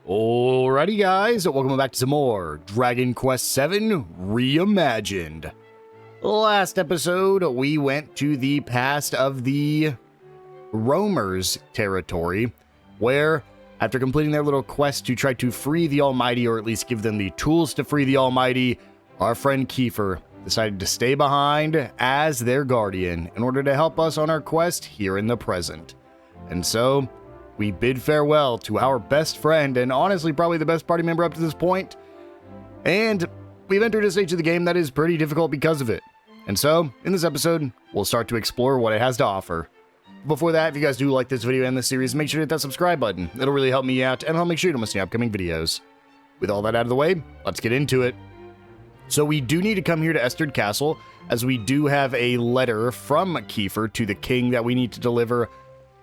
Alrighty guys, welcome back to some more Dragon Quest VII Reimagined. Last episode, we went to the past of the roamers territory, where, after completing their little quest to try to free the Almighty, or at least give them the tools to free the Almighty, our friend Kiefer decided to stay behind as their guardian in order to help us on our quest here in the present. And so, we bid farewell to our best friend, and honestly probably the best party member up to this point. And we've entered a stage of the game that is pretty difficult because of it. And so, in this episode, we'll start to explore what it has to offer. Before that, if you guys do like this video and this series, make sure to hit that subscribe button. It'll really help me out, and I'll make sure you don't miss any upcoming videos. With all that out of the way, let's get into it. So we do need to come here to Esterd Castle, as we do have a letter from Kiefer to the king that we need to deliver.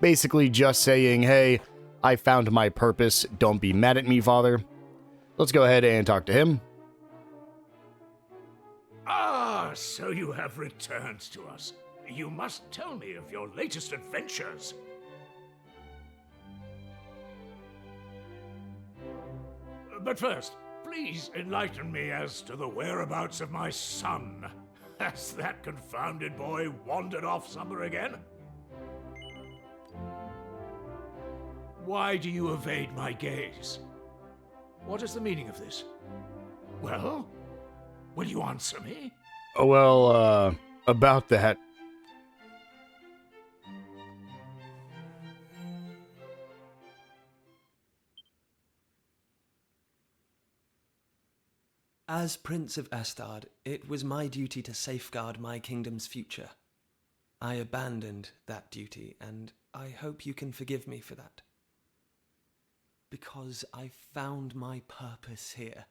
Basically just saying, hey, I found my purpose. Don't be mad at me, father. Let's go ahead and talk to him. Ah, so you have returned to us. You must tell me of your latest adventures. But first, please enlighten me as to the whereabouts of my son. Has that confounded boy wandered off somewhere again? Why do you evade my gaze? What is the meaning of this? Well, will you answer me? Oh, well, about that. As Prince of Esterd, it was my duty to safeguard my kingdom's future. I abandoned that duty, and I hope you can forgive me for that. Because I found my purpose here.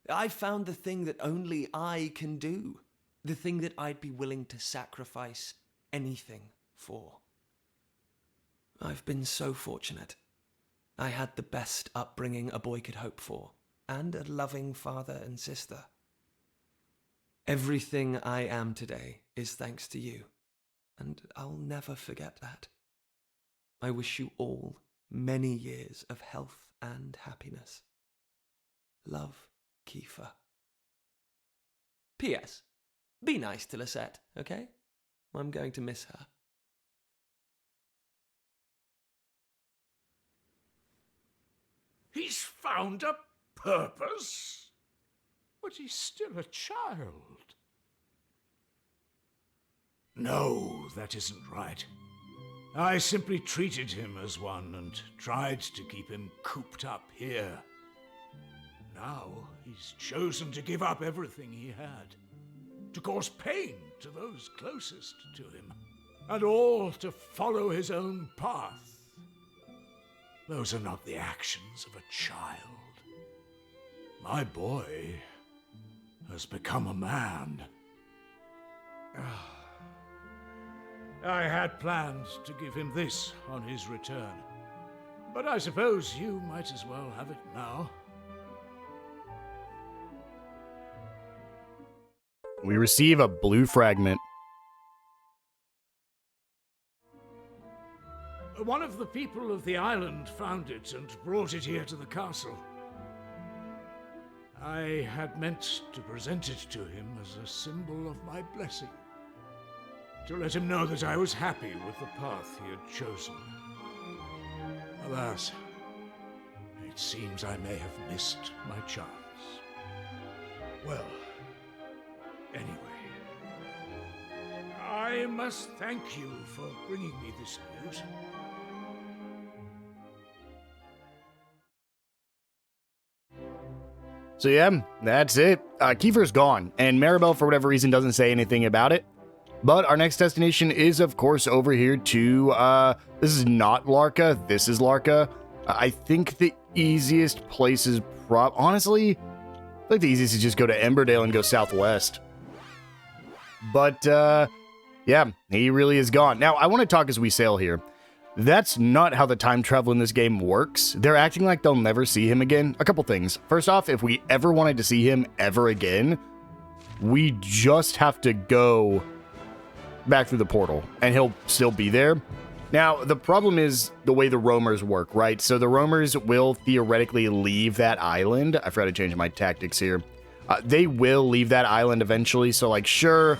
I found the thing that only I can do. The thing that I'd be willing to sacrifice anything for. I've been so fortunate. I had the best upbringing a boy could hope for, and a loving father and sister. Everything I am today is thanks to you, and I'll never forget that. I wish you all many years of health and happiness. Love, Kiefer. P.S. Be nice to Lisette, okay? I'm going to miss her. He's found a purpose? But he's still a child. No, that isn't right. I simply treated him as one and tried to keep him cooped up here. Now he's chosen to give up everything he had, to cause pain to those closest to him, and all to follow his own path. Those are not the actions of a child. My boy has become a man. I had planned to give him this on his return, but I suppose you might as well have it now. We receive a blue fragment. One of the people of the island found it and brought it here to the castle. I had meant to present it to him as a symbol of my blessing, to let him know that I was happy with the path he had chosen. Alas, it seems I may have missed my chance. Well, anyway, I must thank you for bringing me this news. So yeah, that's it. Kiefer's gone, and Maribel, for whatever reason, doesn't say anything about it. But our next destination is, of course, over here to, this is not Larka, this is Larka. I think the easiest place is honestly, I think the easiest is just go to Emberdale and go southwest. But, yeah, he really is gone. Now, I want to talk as we sail here. That's not how the time travel in this game works. They're acting like they'll never see him again. A couple things. First off, if we ever wanted to see him ever again, we just have to go back through the portal, and he'll still be there. Now, the problem is the way the roamers work, right? So the roamers will theoretically leave that island. I forgot to change my tactics here. They will leave that island eventually. So, like, sure,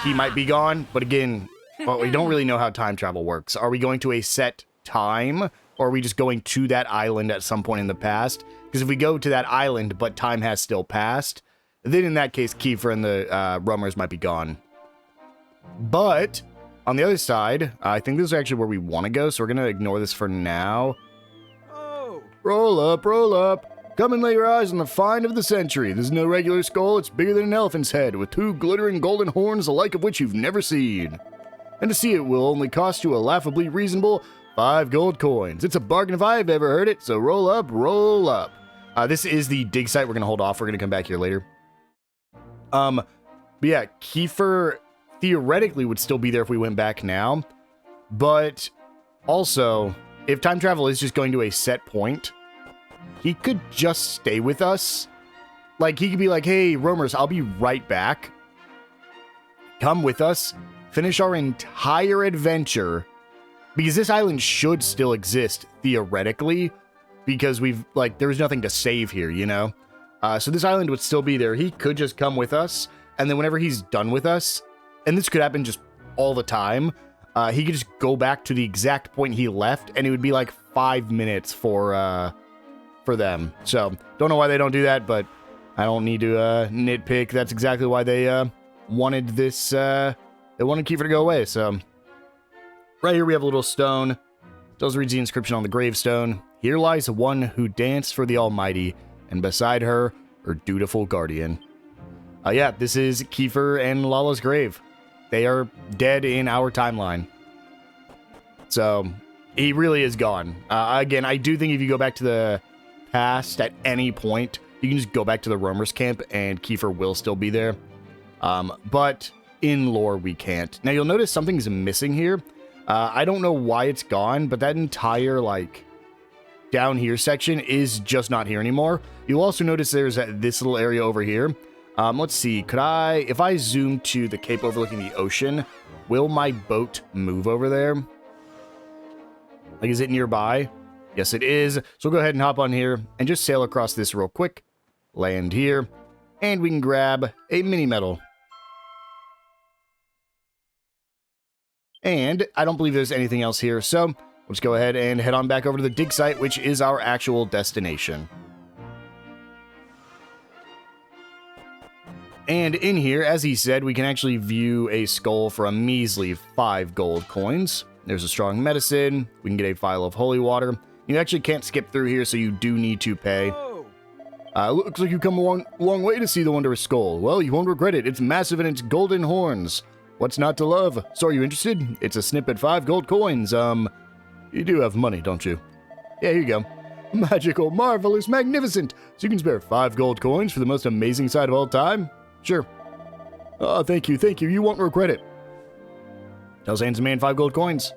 he might be gone. But again, well, we don't really know how time travel works. Are we going to a set time? Or are we just going to that island at some point in the past? Because if we go to that island, but time has still passed, then in that case, Kiefer and the roamers might be gone. But on the other side, I think this is actually where we want to go, so we're going to ignore this for now. Oh! Roll up, roll up. Come and lay your eyes on the find of the century. This is no regular skull, it's bigger than an elephant's head, with 2 glittering golden horns, the like of which you've never seen. And to see it will only cost you a laughably reasonable 5 gold coins. It's a bargain if I've ever heard it, so roll up, roll up. This is the dig site we're going to hold off. We're going to come back here later. But yeah, Kiefer theoretically would still be there if we went back now. But also, if time travel is just going to a set point, he could just stay with us. Like, he could be like, hey, roamers, I'll be right back. Come with us. Finish our entire adventure. Because this island should still exist, theoretically. Because there's nothing to save here, you know? So this island would still be there. He could just come with us. And then whenever he's done with us, and this could happen just all the time, he could just go back to the exact point he left, and it would be like 5 minutes for them. So, don't know why they don't do that, but I don't need to nitpick. That's exactly why they wanted this, they wanted Kiefer to go away, so. Right here we have a little stone. It does read the inscription on the gravestone. Here lies one who danced for the Almighty, and beside her dutiful guardian. Yeah, this is Kiefer and Lala's grave. They are dead in our timeline. So, he really is gone. Again, I do think if you go back to the past at any point, you can just go back to the roamers camp and Kiefer will still be there. But in lore, we can't. Now, you'll notice something's missing here. I don't know why it's gone, but that entire, down here section is just not here anymore. You'll also notice there's this little area over here. Let's see, if I zoom to the cape overlooking the ocean, will my boat move over there? Is it nearby? Yes, it is. So we'll go ahead and hop on here and just sail across this real quick. Land here, and we can grab a mini medal. And I don't believe there's anything else here, so let's go ahead and head on back over to the dig site, which is our actual destination. And in here, as he said, we can actually view a skull for a measly 5 gold coins. There's a strong medicine. We can get a vial of holy water. You actually can't skip through here, so you do need to pay. Looks like you've come a long way to see the wondrous skull. Well, you won't regret it. It's massive and it's golden horns. What's not to love? So are you interested? It's a snippet 5 gold coins. You do have money, don't you? Yeah, here you go. Magical, marvelous, magnificent. So you can spare 5 gold coins for the most amazing sight of all time? Sure. Oh, thank you. You won't regret it. Tells handsome man 5 gold coins.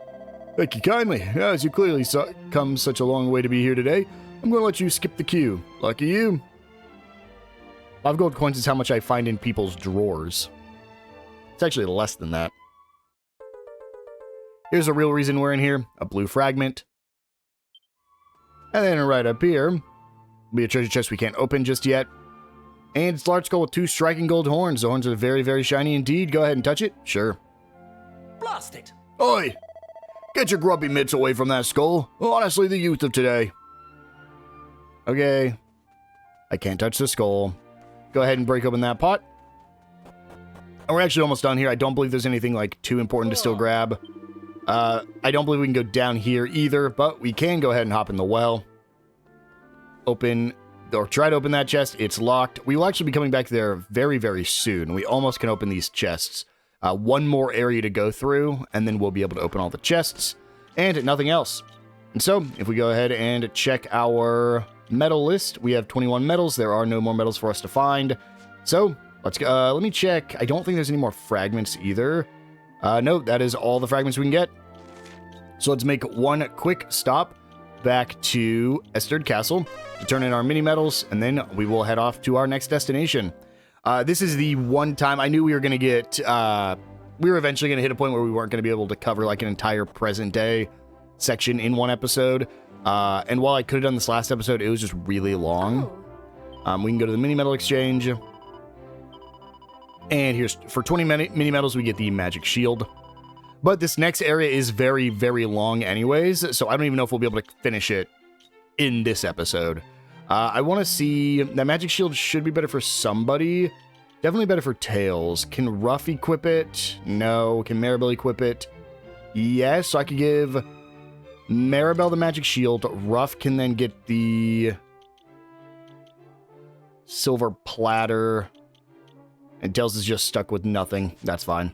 Thank you kindly. As you clearly come such a long way to be here today, I'm going to let you skip the queue. Lucky you. 5 gold coins is how much I find in people's drawers. It's actually less than that. Here's a real reason we're in here. A blue fragment. And then right up here, will be a treasure chest we can't open just yet. And it's a large skull with 2 striking gold horns. The horns are very, very shiny indeed. Go ahead and touch it. Sure. Blast it! Oi! Get your grubby mitts away from that skull. Honestly, the youth of today. Okay. I can't touch the skull. Go ahead and break open that pot. And we're actually almost done here. I don't believe there's anything too important to still grab. I don't believe we can go down here either, but we can go ahead and hop in the well. Open, or try to open that chest. It's locked. We will actually be coming back there very, very soon. We almost can open these chests. One more area to go through, and then we'll be able to open all the chests, and nothing else. And so, if we go ahead and check our medal list, we have 21 medals. There are no more medals for us to find. So, let's go. Let me check. I don't think there's any more fragments either. No, that is all the fragments we can get. So let's make one quick stop back to Esterd Castle to turn in our mini medals, and then we will head off to our next destination. This is the one time I knew we were going to get we were eventually going to hit a point where we weren't going to be able to cover like an entire present day section in one episode. And while I could have done this last episode, it was just really long. We can go to the mini medal exchange. And here's for 20 mini medals, we get the magic shield. But this next area is very, very long anyways, so I don't even know if we'll be able to finish it in this episode. I want to see... That magic shield should be better for somebody. Definitely better for Tails. Can Ruff equip it? No. Can Maribel equip it? Yes, so I could give Maribel the magic shield. Ruff can then get the silver platter. And Tails is just stuck with nothing. That's fine.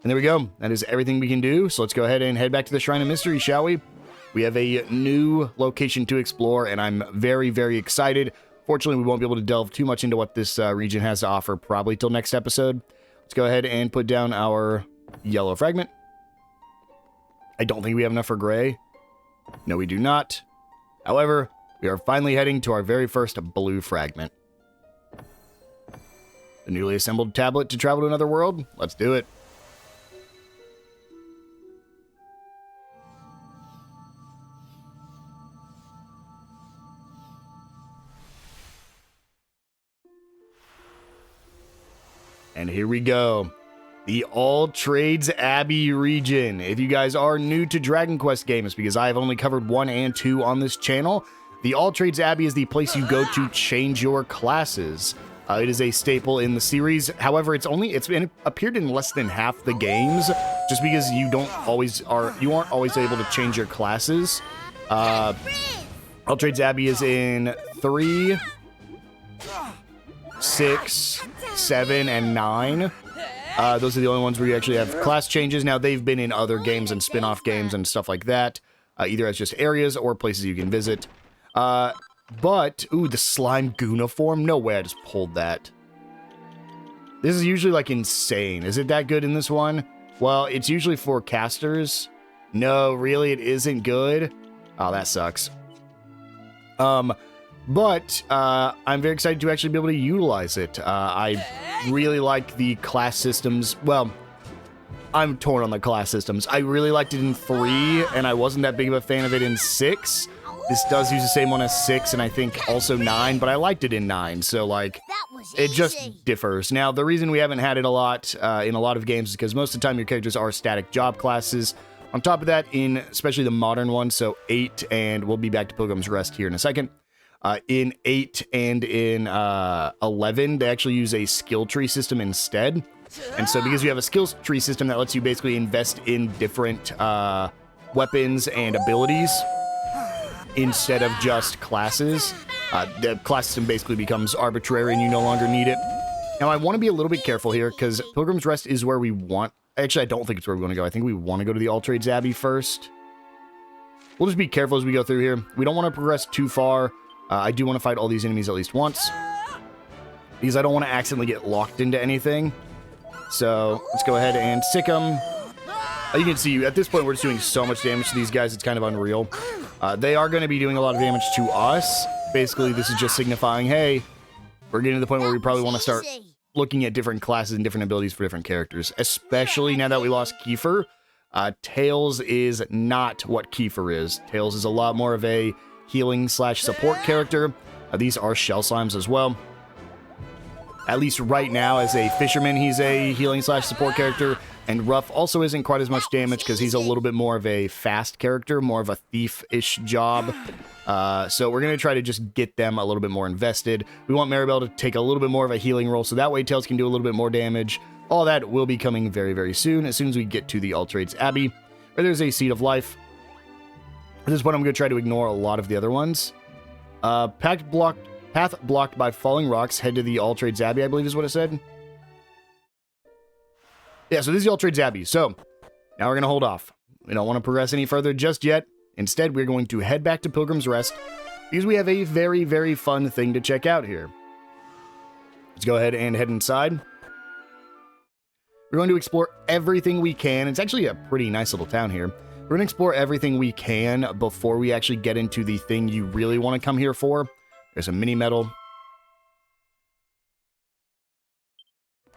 And there we go. That is everything we can do. So let's go ahead and head back to the Shrine of Mystery, shall we? We have a new location to explore, and I'm very, very excited. Fortunately, we won't be able to delve too much into what this region has to offer probably till next episode. Let's go ahead and put down our yellow fragment. I don't think we have enough for gray. No, we do not. However, we are finally heading to our very first blue fragment. The newly assembled tablet to travel to another world. Let's do it. And here we go. The All Trades Abbey region. If you guys are new to Dragon Quest games, because I have only covered 1 and 2 on this channel, the All Trades Abbey is the place you go to change your classes. It is a staple in the series. However, it's appeared in less than half the games, just because you aren't always able to change your classes. All Trades Abbey is in 3, 6, 7, and 9. Those are the only ones where you actually have class changes. Now, they've been in other games and spin-off games and stuff like that, either as just areas or places you can visit. But, ooh, the slime Gooniform? No way I just pulled that. This is usually, like, insane. Is it that good in this one? Well, it's usually for casters. No, really, it isn't good? Oh, that sucks. But I'm very excited to actually be able to utilize it. I really like the class systems. Well, I'm torn on the class systems. I really liked it in 3, and I wasn't that big of a fan of it in 6. This does use the same one as 6, and I think also 9, but I liked it in 9, so, like, it just differs. Now, the reason we haven't had it a lot in a lot of games is because most of the time your characters are static job classes. On top of that, in especially the modern ones, so 8, and we'll be back to Pilgrim's Rest here in a second. In 8 and in 11, they actually use a skill tree system instead. And so because you have a skill tree system that lets you basically invest in different weapons and abilities instead of just classes, the class system basically becomes arbitrary and you no longer need it. Now, I want to be a little bit careful here because Pilgrim's Rest is where we want... Actually, I don't think it's where we want to go. I think we want to go to the All Trades Abbey first. We'll just be careful as we go through here. We don't want to progress too far. I do want to fight all these enemies at least once, because I don't want to accidentally get locked into anything. So let's go ahead and sick them. You can see at this point we're just doing so much damage to these guys, it's kind of unreal. They are going to be doing a lot of damage to us. Basically, this is just signifying, hey, we're getting to the point where we probably want to start looking at different classes and different abilities for different characters, especially now that we lost Kiefer. Tails is not what Kiefer is. Tails is a lot more of a healing/support character. These are shell slimes as well. At least right now, as a fisherman, he's a healing/support character. And Ruff also isn't quite as much damage because he's a little bit more of a fast character, more of a thief-ish job. So we're going to try to just get them a little bit more invested. We want Maribel to take a little bit more of a healing role, so that way Tails can do a little bit more damage. All that will be coming very, very soon as we get to the All Trades Abbey, where there's a Seed of Life. At this point, I'm going to try to ignore a lot of the other ones. Path blocked by falling rocks. Head to the All Trades Abbey, I believe is what it said. Yeah, so this is the All Trades Abbey. So now we're going to hold off. We don't want to progress any further just yet. Instead, we're going to head back to Pilgrim's Rest because we have a very, very fun thing to check out here. Let's go ahead and head inside. We're going to explore everything we can. It's actually a pretty nice little town here. We're going to explore everything we can before we actually get into the thing you really want to come here for. There's a mini medal.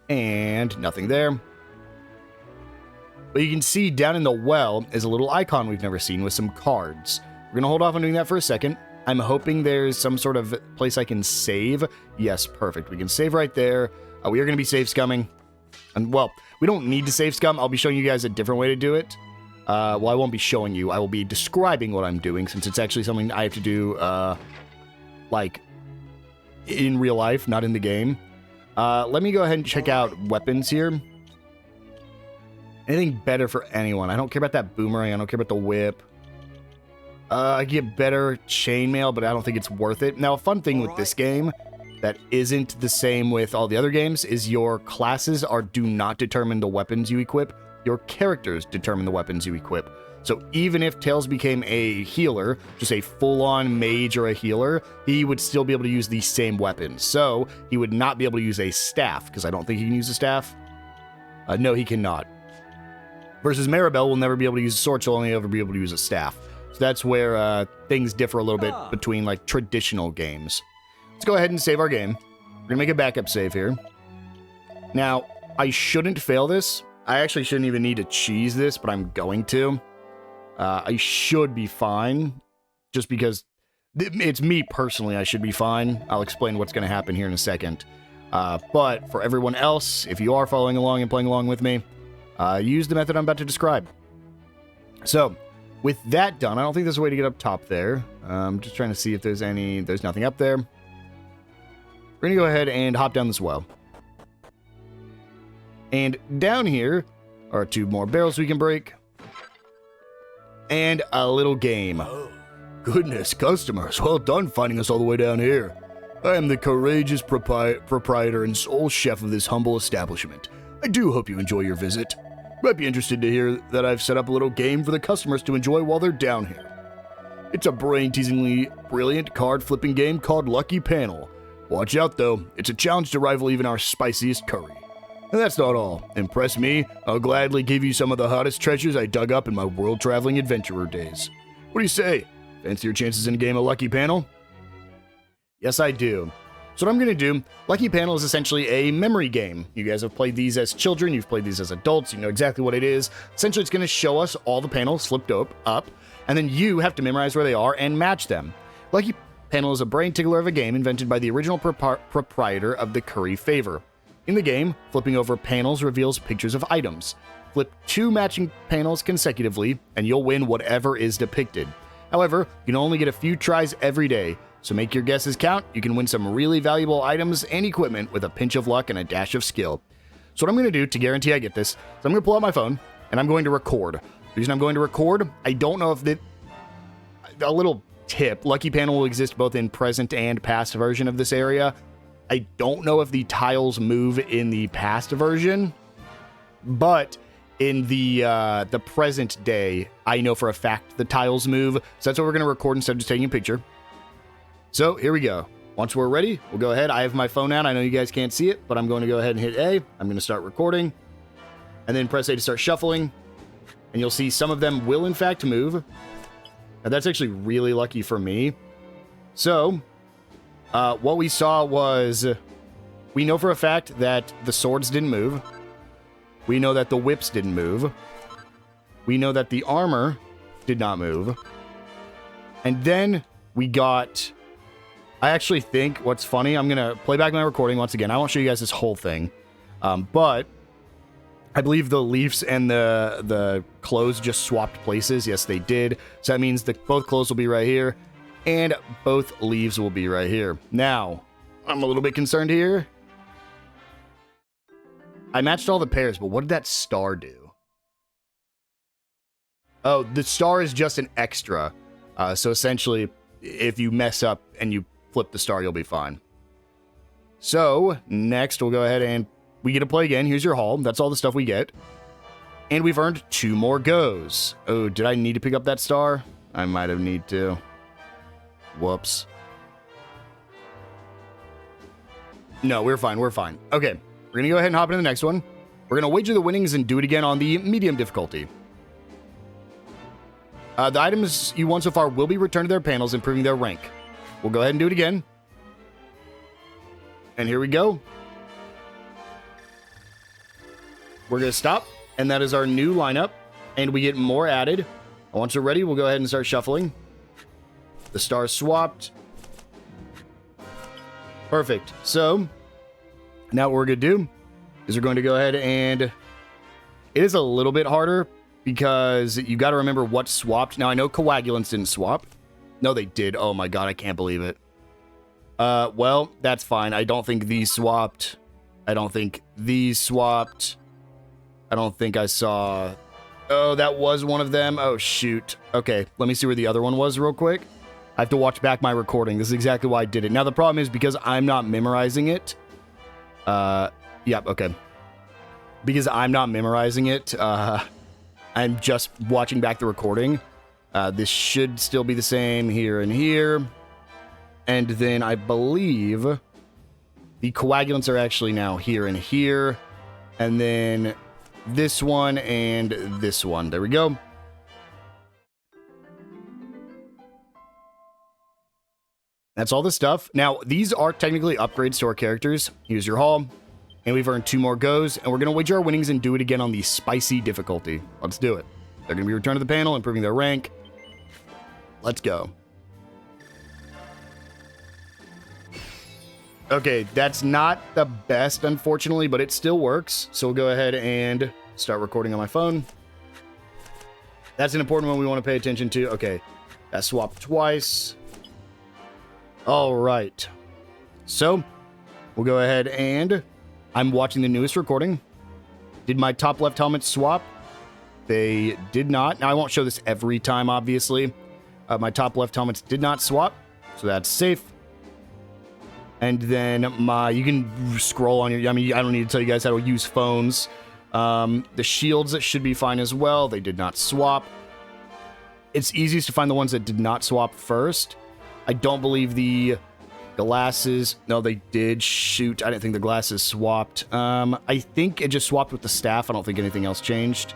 And nothing there. But you can see down in the well is a little icon we've never seen with some cards. We're going to hold off on doing that for a second. I'm hoping there's some sort of place I can save. Yes, perfect. We can save right there. We are going to be save scumming. And, well, we don't need to save scum. I'll be showing you guys a different way to do it. Well, I won't be showing you. I will be describing what I'm doing, since it's actually something I have to do, like, in real life, not in the game. Let me go ahead and check out weapons here. Anything better for anyone? I don't care about that boomerang. I don't care about the whip. I get better chainmail, but I don't think it's worth it. Now, a fun thing with this game that isn't the same with all the other games is your classes do not determine the weapons you equip. Your characters determine the weapons you equip. So even if Tails became a healer, just a full-on mage or a healer, he would still be able to use the same weapons. So he would not be able to use a staff, because I don't think he can use a staff. No, he cannot. Versus Maribel will never be able to use a sword, she'll only ever be able to use a staff. So that's where things differ a little bit between, like, traditional games. Let's go ahead and save our game. We're going to make a backup save here. Now, I shouldn't fail this. I actually shouldn't even need to cheese this, but I'm going to. I should be fine, just because it's me personally. I should be fine. I'll explain what's going to happen here in a second. But for everyone else, if you are following along and playing along with me, use the method I'm about to describe. So, with that done, I don't think there's a way to get up top there. I'm just trying to see if there's nothing up there. We're going to go ahead and hop down this well. And down here are 2 more barrels we can break. And a little game. Oh, Goodness, customers, well done finding us all the way down here. I am the courageous proprietor and sole chef of this humble establishment. I do hope you enjoy your visit. Might be interested to hear that I've set up a little game for the customers to enjoy while they're down here. It's a brain-teasingly brilliant card-flipping game called Lucky Panel. Watch out though, it's a challenge to rival even our spiciest curry. And that's not all. Impress me, I'll gladly give you some of the hottest treasures I dug up in my world-traveling adventurer days. What do you say? Fancy your chances in a game of Lucky Panel? Yes, I do. So what I'm going to do, Lucky Panel is essentially a memory game. You guys have played these as children, you've played these as adults, you know exactly what it is. Essentially, it's going to show us all the panels flipped up, and then you have to memorize where they are and match them. Lucky Panel is a brain tickler of a game invented by the original proprietor of the Curry Favor. In the game, flipping over panels reveals pictures of items. Flip 2 matching panels consecutively, and you'll win whatever is depicted. However, you can only get a few tries every day, so make your guesses count. You can win some really valuable items and equipment with a pinch of luck and a dash of skill. So what I'm going to do to guarantee I get this, is I'm going to pull out my phone, and I'm going to record. The reason I'm going to record, I don't know if a little tip, Lucky Panel will exist both in present and past version of this area. I don't know if the tiles move in the past version, but in the present day, I know for a fact the tiles move, so that's what we're going to record instead of just taking a picture. So here we go. Once we're ready, we'll go ahead. I have my phone out. I know you guys can't see it, but I'm going to go ahead and hit A. I'm going to start recording, and then press A to start shuffling, and you'll see some of them will in fact move. Now that's actually really lucky for me. So, what we saw was, we know for a fact that the swords didn't move. We know that the whips didn't move. We know that the armor did not move. And then we got, I actually think what's funny, I'm going to play back my recording once again. I won't show you guys this whole thing. But I believe the leaves and the clothes just swapped places. Yes, they did. So that means that both clothes will be right here, and both leaves will be right here. Now, I'm a little bit concerned here. I matched all the pairs, but what did that star do? Oh, the star is just an extra. So essentially, if you mess up and you flip the star, you'll be fine. So, next we'll go ahead and we get to play again. Here's your haul. That's all the stuff we get. And we've earned 2 more goes. Oh, did I need to pick up that star? I might have need to. Whoops. No, we're fine. We're fine. Okay, we're going to go ahead and hop into the next one. We're going to wager the winnings and do it again on the medium difficulty. The items you won so far will be returned to their panels, improving their rank. We'll go ahead and do it again. And here we go. We're going to stop. And that is our new lineup. And we get more added. Once we're ready, we'll go ahead and start shuffling. The stars swapped. Perfect. So, now what we're going to do is we're going to go ahead and... It is a little bit harder because you got to remember what swapped. Now, I know coagulants didn't swap. No, they did. Oh my god, I can't believe it. Well, that's fine. I don't think these swapped. I don't think these swapped. I don't think I saw... Oh, that was one of them. Oh, shoot. Okay, let me see where the other one was real quick. I have to watch back my recording. This is exactly why I did it. Now, the problem is because I'm not memorizing it. Yep, okay. Because I'm not memorizing it, I'm just watching back the recording. This should still be the same here and here. And then I believe the coagulants are actually now here and here. And then this one and this one. There we go. That's all the stuff. Now, these are technically upgrades to our characters. Here's your haul. And we've earned 2 more goes. And we're going to wager our winnings and do it again on the spicy difficulty. Let's do it. They're going to be returned to the panel, improving their rank. Let's go. Okay, that's not the best, unfortunately, but it still works. So we'll go ahead and start recording on my phone. That's an important one we want to pay attention to. Okay, that swapped twice. All right. So we'll go ahead and I'm watching the newest recording. Did my top left helmet swap? They did not. Now, I won't show this every time, obviously. My top left helmets did not swap, so that's safe. And then you can scroll on your, I mean, I don't need to tell you guys how to use phones. The shields should be fine as well. They did not swap. It's easiest to find the ones that did not swap first. I don't believe the glasses. No, they did. Shoot, I didn't think the glasses swapped. I think it just swapped with the staff. I don't think anything else changed.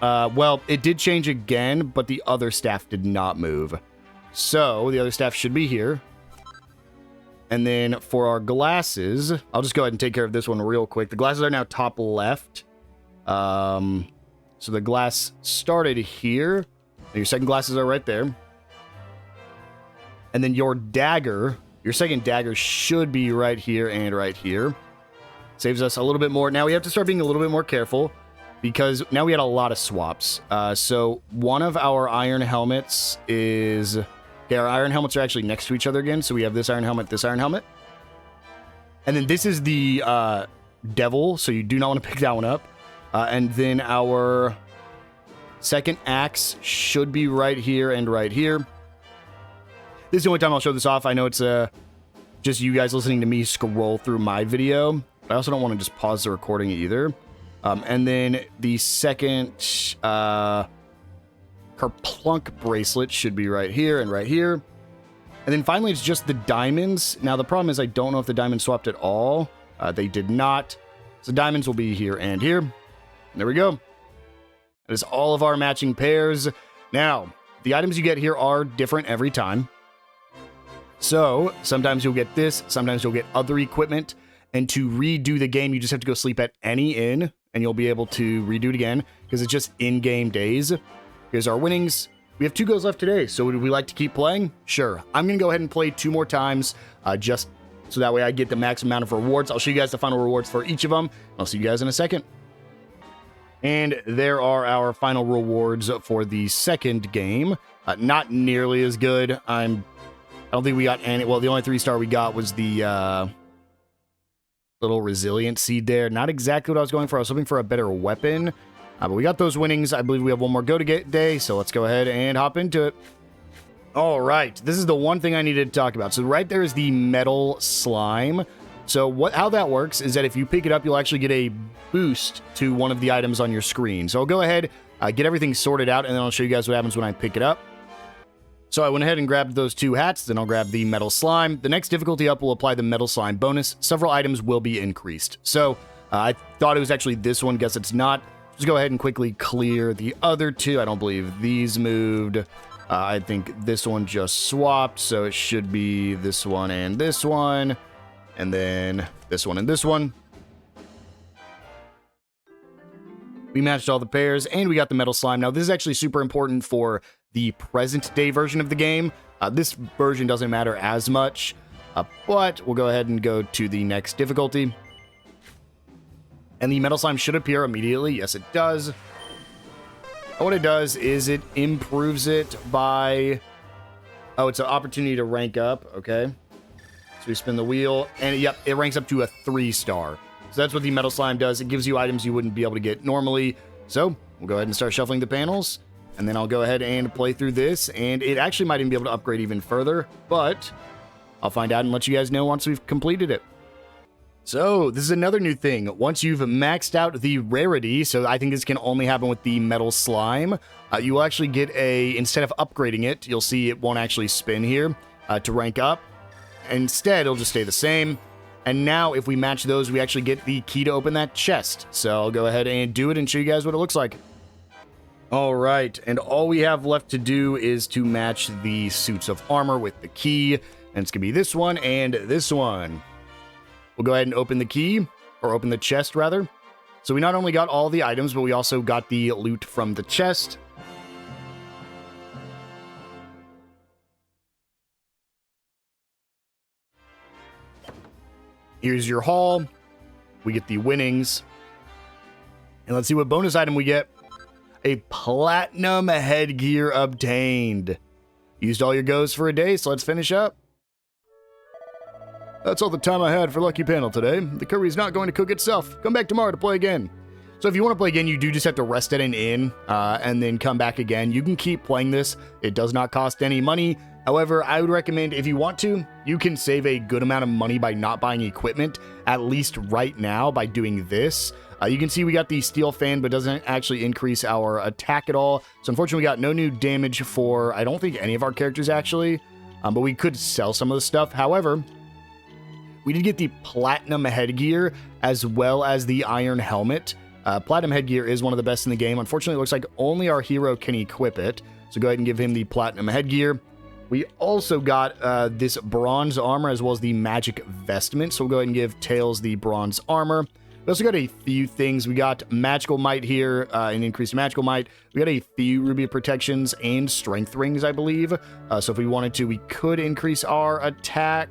Well, it did change again, but the other staff did not move. So, the other staff should be here. And then for our glasses, I'll just go ahead and take care of this one real quick. The glasses are now top left. So the glass started here. And your second glasses are right there. And then your dagger, your second dagger should be right here and right here. Saves us a little bit more. Now we have to start being a little bit more careful because now we had a lot of swaps. So one of our iron helmets is... Okay, our iron helmets are actually next to each other again. So we have this iron helmet, this iron helmet. And then this is the devil, so you do not want to pick that one up. And then our second axe should be right here and right here. This is the only time I'll show this off. I know it's just you guys listening to me scroll through my video. But I also don't want to just pause the recording either. And then the second Kerplunk bracelet should be right here and right here. And then finally, it's just the diamonds. Now, the problem is I don't know if the diamonds swapped at all. They did not. So diamonds will be here and here. There we go. That is all of our matching pairs. Now, the items you get here are different every time. So sometimes you'll get this. Sometimes you'll get other equipment. And to redo the game, you just have to go sleep at any inn. And you'll be able to redo it again because it's just in-game days. Here's our winnings. We have 2 goes left today, so would we like to keep playing? Sure. I'm going to go ahead and play 2 more times, just so that way I get the maximum amount of rewards. I'll show you guys the final rewards for each of them. I'll see you guys in a second. And there are our final rewards for the second game. Not nearly as good. I don't think we got any... Well, the only 3-star we got was the little resilient seed there. Not exactly what I was going for. I was hoping for a better weapon. But we got those winnings. I believe we have 1 more go to get day, so let's go ahead and hop into it. All right, this is the one thing I needed to talk about. So right there is the metal slime. So how that works is that if you pick it up, you'll actually get a boost to one of the items on your screen. So I'll go ahead, get everything sorted out, and then I'll show you guys what happens when I pick it up. So I went ahead and grabbed those 2 hats, then I'll grab the metal slime. The next difficulty up will apply the metal slime bonus. Several items will be increased. So I thought it was actually this one, guess it's not. Just go ahead and quickly clear the other 2. I don't believe these moved. I think this one just swapped, so it should be this one and this one. And then this one and this one. We matched all the pairs, and we got the metal slime. Now, this is actually super important for the present-day version of the game. This version doesn't matter as much, but we'll go ahead and go to the next difficulty. And the metal slime should appear immediately. Yes, it does. What it does is it improves it by... Oh, it's an opportunity to rank up. Okay. So we spin the wheel, and yep, it ranks up to a 3-star. So that's what the metal slime does. It gives you items you wouldn't be able to get normally. So we'll go ahead and start shuffling the panels, and then I'll go ahead and play through this, and it actually might even be able to upgrade even further, but I'll find out and let you guys know once we've completed it. So this is another new thing. Once you've maxed out the rarity, so I think this can only happen with the metal slime, you will actually get instead of upgrading it, you'll see it won't actually spin here to rank up. Instead, it'll just stay the same. And now, if we match those, we actually get the key to open that chest. So I'll go ahead and do it and show you guys what it looks like. All right, and all we have left to do is to match the suits of armor with the key. And it's going to be this one and this one. We'll go ahead and open the key, or open the chest, rather. So we not only got all the items, but we also got the loot from the chest. Here's your haul. We get the winnings. And let's see what bonus item we get. A platinum headgear obtained. Used all your goes for a day, so let's finish up. That's all the time I had for Lucky Panel today. The curry's not going to cook itself. Come back tomorrow to play again. So if you want to play again, you do just have to rest at an inn and then come back again. You can keep playing this. It does not cost any money. However, I would recommend, if you want to, you can save a good amount of money by not buying equipment, at least right now, by doing this. You can see we got the steel fan, but doesn't actually increase our attack at all. So unfortunately, we got no new damage for, I don't think, any of our characters, actually. But we could sell some of the stuff. However, we did get the platinum headgear, as well as the iron helmet. Platinum headgear is one of the best in the game. Unfortunately, it looks like only our hero can equip it. So go ahead and give him the platinum headgear. We also got this bronze armor as well as the magic vestment. So we'll go ahead and give Tails the bronze armor. We also got a few things. We got magical might here, an increased magical might. We got a few ruby protections and strength rings, I believe. So if we wanted to, we could increase our attack.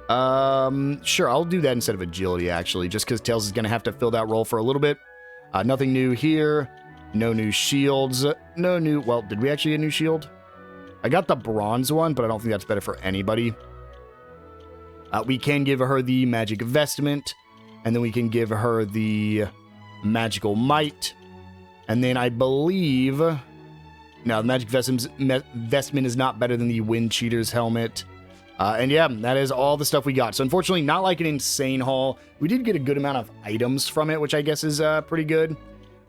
Sure, I'll do that instead of agility, actually, just because Tails is going to have to fill that role for a little bit. Nothing new here. No new shields. No new... Well, did we actually get a new shield? I got the bronze one, but I don't think that's better for anybody. We can give her the magic vestment, and then we can give her the magical might. And then I believe... No, the magic vestment is not better than the Wind Cheater's helmet. And yeah, that is all the stuff we got. So unfortunately, not like an insane haul. We did get a good amount of items from it, which I guess is pretty good.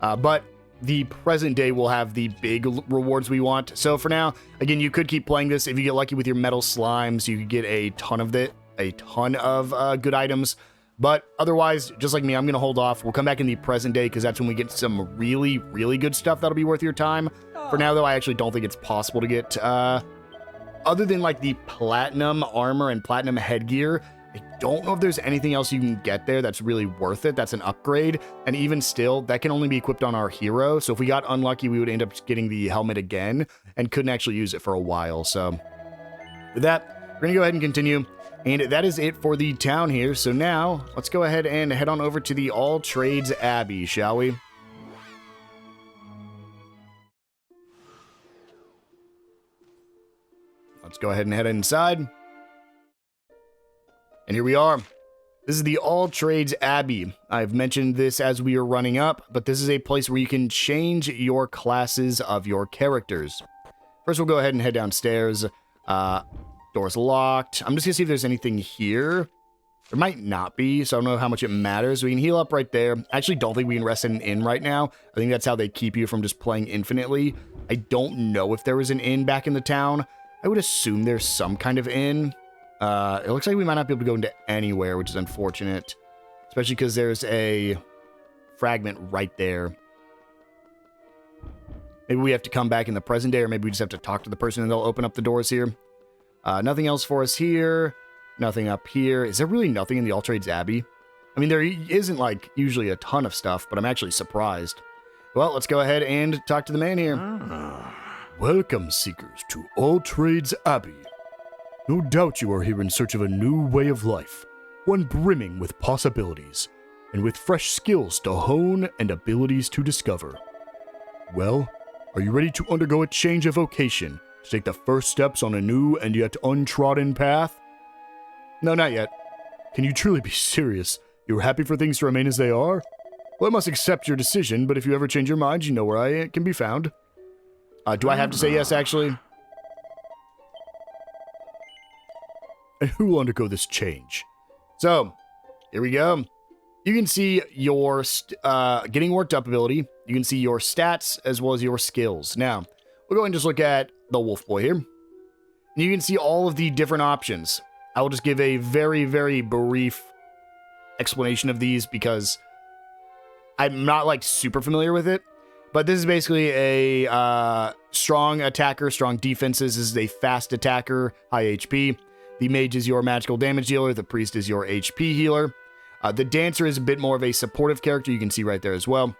But the present day will have the big rewards we want. So for now, again, you could keep playing this. If you get lucky with your metal slimes, you could get a ton of good items. But otherwise, just like me, I'm going to hold off. We'll come back in the present day because that's when we get some really, really good stuff that'll be worth your time. For now, though, I actually don't think it's possible to get... other than like the platinum armor and platinum headgear, I don't know if there's anything else you can get there that's really worth it. That's an upgrade. And even still, that can only be equipped on our hero. So if we got unlucky, we would end up getting the helmet again and couldn't actually use it for a while. So with that, we're going to go ahead and continue. And that is it for the town here. So now let's go ahead and head on over to the All Trades Abbey, shall we? Let's go ahead and head inside. And here we are. This is the All Trades Abbey. I've mentioned this as we are running up, but this is a place where you can change your classes of your characters. First, we'll go ahead and head downstairs. Door's locked. I'm just gonna see if there's anything here. There might not be, so I don't know how much it matters. We can heal up right there. I actually don't think we can rest in an inn right now. I think that's how they keep you from just playing infinitely. I don't know if there was an inn back in the town. I would assume there's some kind of inn. It looks like we might not be able to go into anywhere, which is unfortunate. Especially because there's a fragment right there. Maybe we have to come back in the present day, or maybe we just have to talk to the person and they'll open up the doors here. Nothing else for us here. Nothing up here. Is there really nothing in the All Trades Abbey? I mean, there isn't, like, usually a ton of stuff, but I'm actually surprised. Well, let's go ahead and talk to the man here. Welcome, seekers, to All Trades Abbey. No doubt you are here in search of a new way of life, one brimming with possibilities, and with fresh skills to hone and abilities to discover. Well, are you ready to undergo a change of vocation, to take the first steps on a new and yet untrodden path? No, not yet. Can you truly be serious? You're happy for things to remain as they are? Well, I must accept your decision, but if you ever change your mind, you know where I can be found. Do I have to say yes, actually? And who will undergo this change? So, here we go. You can see your getting worked up ability. You can see your stats as well as your skills. Now, we'll go and just look at the Wolf Boy here. You can see all of the different options. I will just give a very, very brief explanation of these because I'm not like super familiar with it. But this is basically a strong attacker, strong defenses. This is a fast attacker, high HP. The mage is your magical damage dealer. The priest is your HP healer. The dancer is a bit more of a supportive character. You can see right there as well.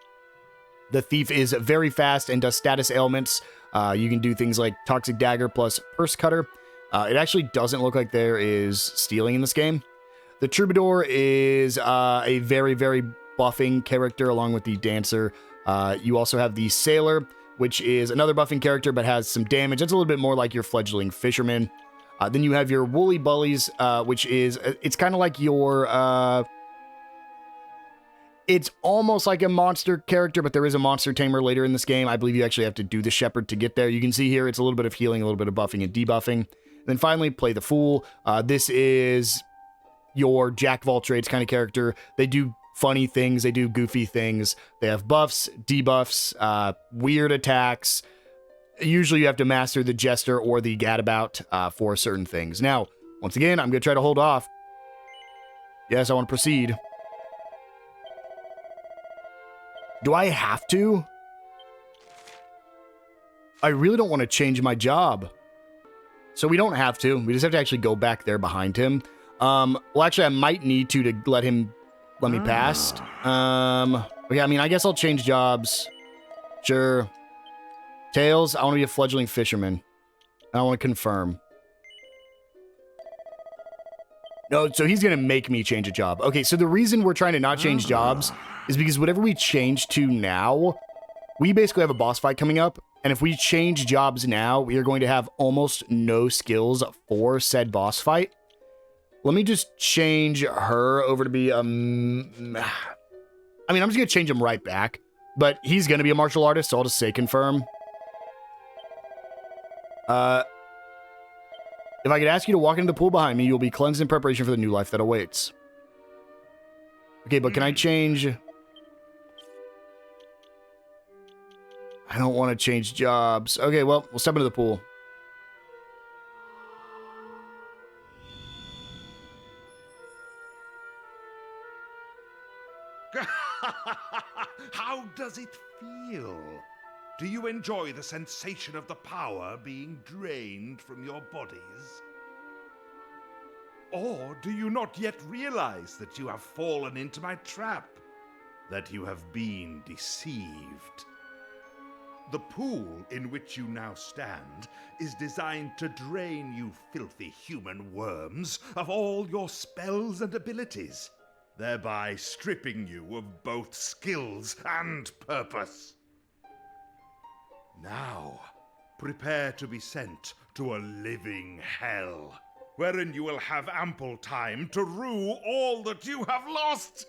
The thief is very fast and does status ailments. You can do things like toxic dagger plus purse cutter. It actually doesn't look like there is stealing in this game. The troubadour is a very, very buffing character along with the dancer. You also have the sailor, which is another buffing character but has some damage. That's a little bit more like your fledgling fisherman. Then you have your woolly bullies, which is, it's kind of like your, it's almost like a monster character, but there is a monster tamer later in this game. I believe you actually have to do the shepherd to get there. You can see here, it's a little bit of healing, a little bit of buffing and debuffing. And then finally, play the fool. This is your jack of all trades kind of character. They do funny things. They do goofy things. They have buffs, debuffs, weird attacks. Usually you have to master the jester or the gadabout for certain things. Now, once again, I'm going to try to hold off. Yes, I want to proceed. Do I have to? I really don't want to change my job. So we don't have to. We just have to actually go back there behind him. Well, actually, I might need to let me past. Okay, I mean, I guess I'll change jobs. Sure. Tails, I want to be a fledgling fisherman. I want to confirm. No, so he's going to make me change a job. Okay, so the reason we're trying to not change jobs is because whatever we change to now, we basically have a boss fight coming up. And if we change jobs now, we are going to have almost no skills for said boss fight. Let me just change her over to be, I mean, I'm just going to change him right back. But he's going to be a martial artist, so I'll just say confirm. If I could ask you to walk into the pool behind me, you'll be cleansed in preparation for the new life that awaits. Okay, but can I change? I don't want to change jobs. Okay, well, we'll step into the pool. How does it feel? Do you enjoy the sensation of the power being drained from your bodies? Or do you not yet realize that you have fallen into my trap? That you have been deceived? The pool in which you now stand is designed to drain you filthy human worms of all your spells and abilities, thereby stripping you of both skills and purpose. Now, prepare to be sent to a living hell, wherein you will have ample time to rue all that you have lost.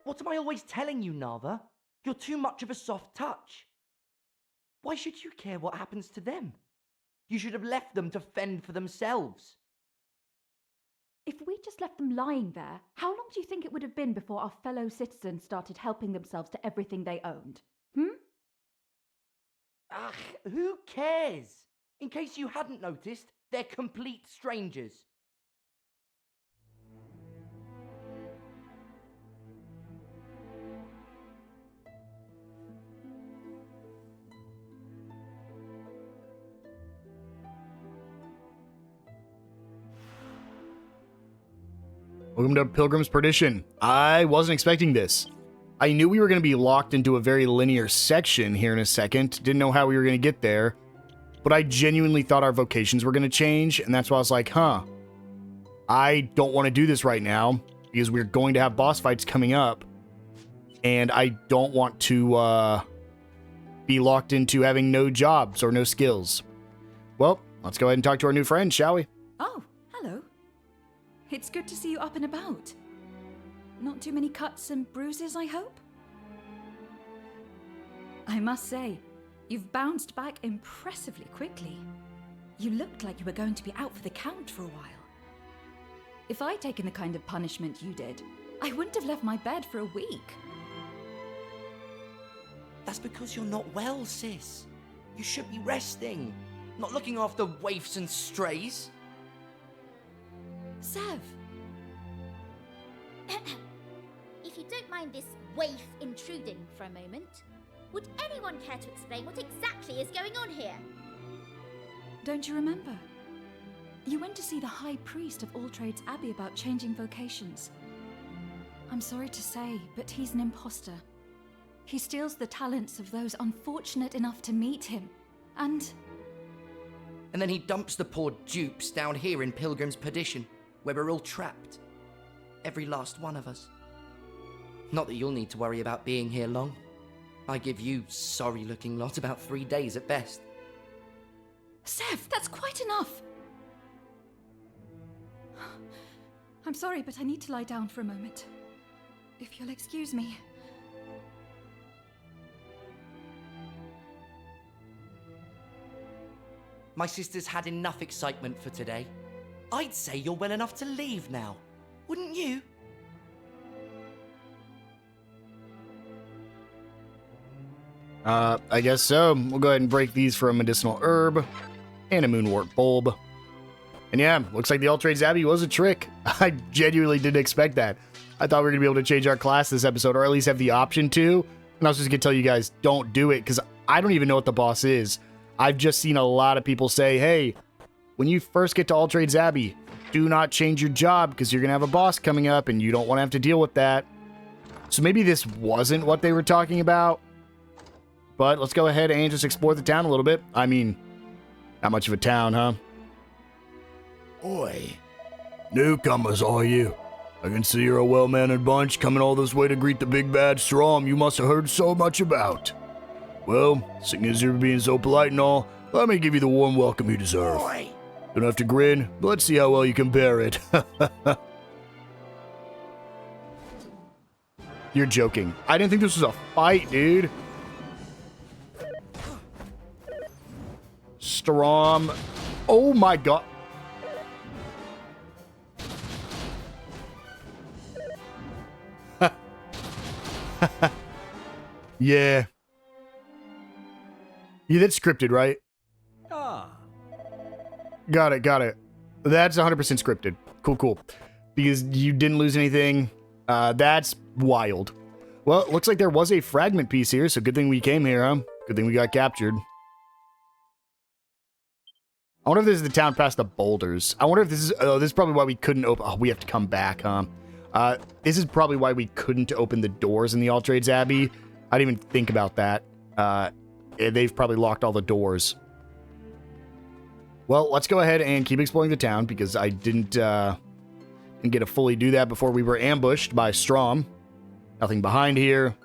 What am I always telling you, Nava? You're too much of a soft touch. Why should you care what happens to them? You should have left them to fend for themselves. If we just left them lying there, how long do you think it would have been before our fellow citizens started helping themselves to everything they owned? Ugh, who cares? In case you hadn't noticed, they're complete strangers. Welcome to Pilgrim's Perdition. I wasn't expecting this. I knew we were going to be locked into a very linear section here in a second. Didn't know how we were going to get there. But I genuinely thought our vocations were going to change. And that's why I was like, I don't want to do this right now. Because we're going to have boss fights coming up. And I don't want to be locked into having no jobs or no skills. Well, let's go ahead and talk to our new friend, shall we? Oh, hello. It's good to see you up and about. Not too many cuts and bruises, I hope? I must say, you've bounced back impressively quickly. You looked like you were going to be out for the count for a while. If I'd taken the kind of punishment you did, I wouldn't have left my bed for a week. That's because you're not well, sis. You should be resting, not looking after waifs and strays. Sev, If you don't mind this waif intruding for a moment, would anyone care to explain what exactly is going on here? don't you remember? You went to see the High Priest of All Trades Abbey about changing vocations. I'm sorry to say, but he's an imposter. He steals the talents of those unfortunate enough to meet him, and then he dumps the poor dupes down here in Pilgrim's Perdition, where we're all trapped. Every last one of us. Not that you'll need to worry about being here long. I give you sorry-looking lot about 3 days at best. Sev, that's quite enough! I'm sorry, but I need to lie down for a moment. If you'll excuse me. My sister's had enough excitement for today. I'd say you're well enough to leave now, wouldn't you? I guess so. We'll go ahead and break these for a medicinal herb and a moonwort bulb. And yeah, looks like the All Trades Abbey was a trick. I genuinely didn't expect that. I thought we were going to be able to change our class this episode, or at least have the option to. And I was just going to tell you guys, don't do it, because I don't even know what the boss is. I've just seen a lot of people say, hey, when you first get to All Trades Abbey, do not change your job, because you're going to have a boss coming up, and you don't want to have to deal with that. So maybe this wasn't what they were talking about. But let's go ahead and just explore the town a little bit. I mean, not much of a town, huh? Oi. Newcomers, are you? I can see you're a well-mannered bunch coming all this way to greet the big bad Strom you must have heard so much about. Well, seeing as you're being so polite and all, let me give you the warm welcome you deserve. Oi. Don't have to grin, but let's see how well you can bear it. You're joking. I didn't think this was a fight, dude. Strom. Oh my god. Yeah. Yeah, that's scripted, right? Got it. That's 100% scripted. Cool. Because you didn't lose anything. That's wild. Well, it looks like there was a fragment piece here, so good thing we came here, huh? Good thing we got captured. I wonder if this is the town past the boulders. I wonder if this is... Oh, this is probably why we couldn't open... Oh, we have to come back, huh? This is probably why we couldn't open the doors in the All Trades Abbey. I didn't even think about that. They've probably locked all the doors. Well, let's go ahead and keep exploring the town, because I didn't get to fully do that before we were ambushed by Strom. Nothing behind here.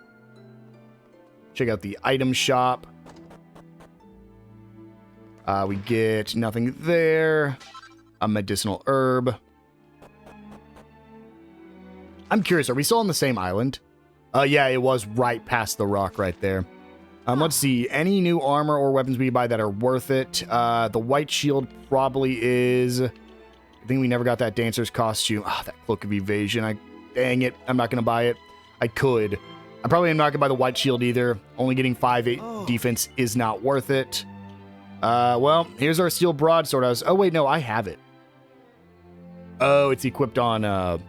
Check out the item shop. We get nothing there. A medicinal herb. I'm curious, are we still on the same island? Yeah, it was right past the rock right there. Let's see. Any new armor or weapons we buy that are worth it? The white shield probably is... I think we never got that dancer's costume. Ah, that cloak of evasion. Dang it. I'm not going to buy it. I could. I probably am not going to buy the white shield either. Only getting 5-8 defense is not worth it. Well, here's our steel broadsword. Oh, wait, no, I have it. Oh, it's equipped on,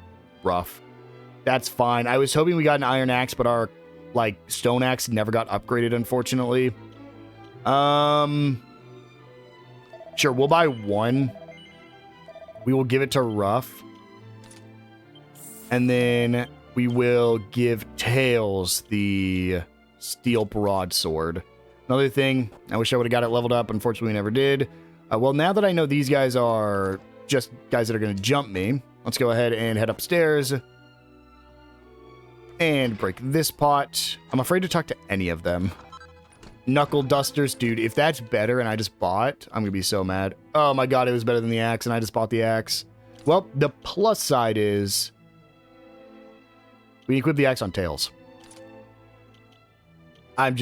rough. That's fine. I was hoping we got an iron axe, but our, stone axe never got upgraded, unfortunately. Sure, we'll buy one. We will give it to rough. And then we will give Tails the steel broadsword. Another thing, I wish I would have got it leveled up. Unfortunately, we never did. Well, now that I know these guys are just guys that are going to jump me, let's go ahead and head upstairs and break this pot. I'm afraid to talk to any of them. Knuckle dusters, dude, if that's better and I just bought, I'm gonna be so mad. Oh my god, it was better than the axe and I just bought the axe. Well, the plus side is we equip the axe on Tails. I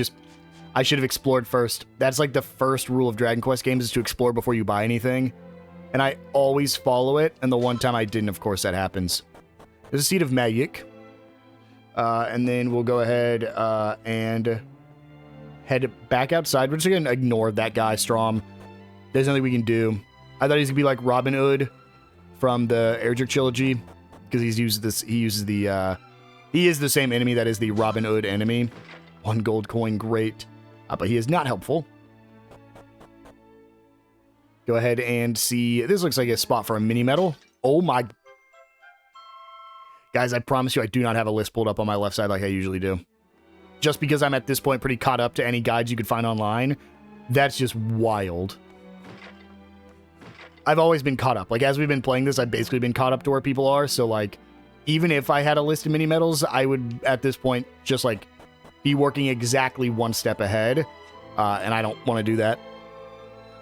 should have explored first. That's like the first rule of Dragon Quest games, is to explore before you buy anything. And I always follow it, and the one time I didn't, of course, that happens. There's a seed of magic. And then we'll go ahead and head back outside. We're just going to ignore that guy, Strom. There's nothing we can do. I thought he was going to be like Robin Hood from the Erdrick trilogy, because he is the same enemy that is the Robin Hood enemy. 1 gold coin, great. But he is not helpful. Go ahead and see. This looks like a spot for a mini medal. Oh my. Guys, I promise you I do not have a list pulled up on my left side like I usually do. Just because I'm at this point pretty caught up to any guides you could find online. That's just wild. I've always been caught up. Like, as we've been playing this, I've basically been caught up to where people are. So, like, even if I had a list of mini medals, I would, at this point, just, like, be working exactly 1 step ahead. And I don't want to do that.